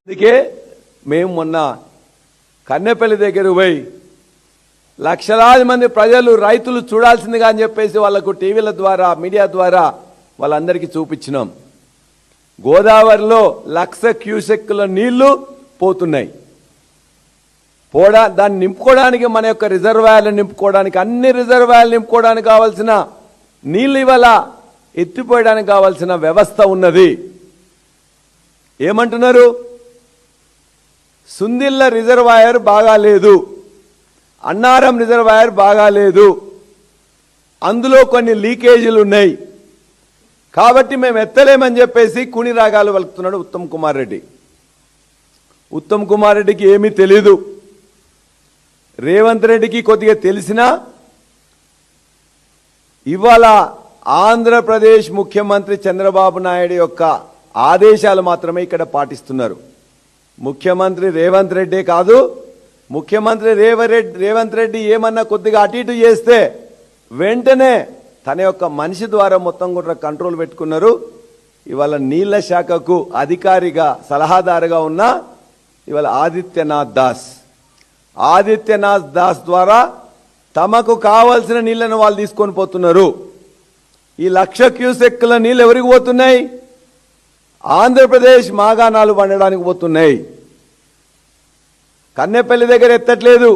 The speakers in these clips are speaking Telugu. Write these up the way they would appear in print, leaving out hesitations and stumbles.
అందుకే మేము మొన్న కన్నెపల్లి దగ్గర పోయి లక్షలాది మంది ప్రజలు రైతులు చూడాల్సిందిగా అని చెప్పేసి వాళ్ళకు టీవీల ద్వారా మీడియా ద్వారా వాళ్ళందరికీ చూపించినాం. గోదావరిలో 1,00,000 క్యూసెక్కుల నీళ్లు పోతున్నాయి. దాన్ని నింపుకోవడానికి మన యొక్క రిజర్వాయర్లు నింపుకోవడానికి అన్ని రిజర్వాయర్లు నింపుకోవడానికి కావాల్సిన నీళ్ళు ఇవాళ ఎత్తిపోయడానికి కావాల్సిన వ్యవస్థ ఉన్నది. ఏమంటున్నారు? సుందిల్ల రిజర్వాయర్ బాగాలేదు, అన్నారం రిజర్వాయర్ బాగాలేదు, అందులో కొన్ని లీకేజీలు ఉన్నాయి కాబట్టి మేము ఎత్తలేమని చెప్పేసి కుని రాగాలు వలుకుతున్నాడు ఉత్తమ్ కుమార్ రెడ్డి. ఉత్తమ్ కుమార్ రెడ్డికి ఏమీ తెలీదు. రేవంత్ రెడ్డికి కొద్దిగా తెలిసినా ఇవాళ ఆంధ్రప్రదేశ్ ముఖ్యమంత్రి చంద్రబాబు నాయుడు యొక్క ఆదేశాలు మాత్రమే ఇక్కడ పాటిస్తున్నారు. ముఖ్యమంత్రి రేవంత్ రెడ్డి కాదు, ముఖ్యమంత్రి రేవంత్ రెడ్డి ఏమన్నా కొద్దిగా అటు ఇటు చేస్తే వెంటనే తన యొక్క మనిషి ద్వారా మొత్తం కూడా కంట్రోల్ పెట్టుకున్నారు. ఇవాళ నీళ్ల శాఖకు అధికారిగా సలహాదారుగా ఉన్న ఇవాళ ఆదిత్యనాథ్ దాస్ ద్వారా తమకు కావాల్సిన నీళ్లను వాళ్ళు తీసుకొని పోతున్నారు. ఈ 1,00,000 క్యూసెక్కుల నీళ్ళు ఎవరికి పోతున్నాయి? ఆంధ్రప్రదేశ్ మాగాణాలు పండడానికి పోతున్నాయి. కన్నెపల్లి దగ్గర ఎత్తట్లేదు,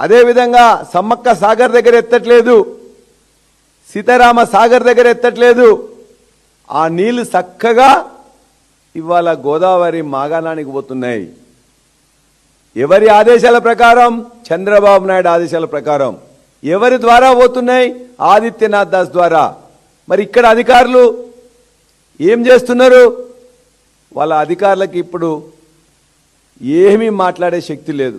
అదేవిధంగా సమ్మక్క సాగర్ దగ్గర ఎత్తట్లేదు, సీతారామ సాగర్ దగ్గర ఎత్తట్లేదు. ఆ నీళ్లు చక్కగా ఇవాళ గోదావరి మాగాణానికి పోతున్నాయి. ఎవరి ఆదేశాల ప్రకారం? చంద్రబాబు నాయుడు ఆదేశాల ప్రకారం. ఎవరి ద్వారా పోతున్నాయి? ఆదిత్యనాథ్ దాస్ ద్వారా. మరి ఇక్కడ అధికారులు ఏం చేస్తున్నారు? వాళ్ళ అధికారులకు ఇప్పుడు ఏమీ మాట్లాడే శక్తి లేదు.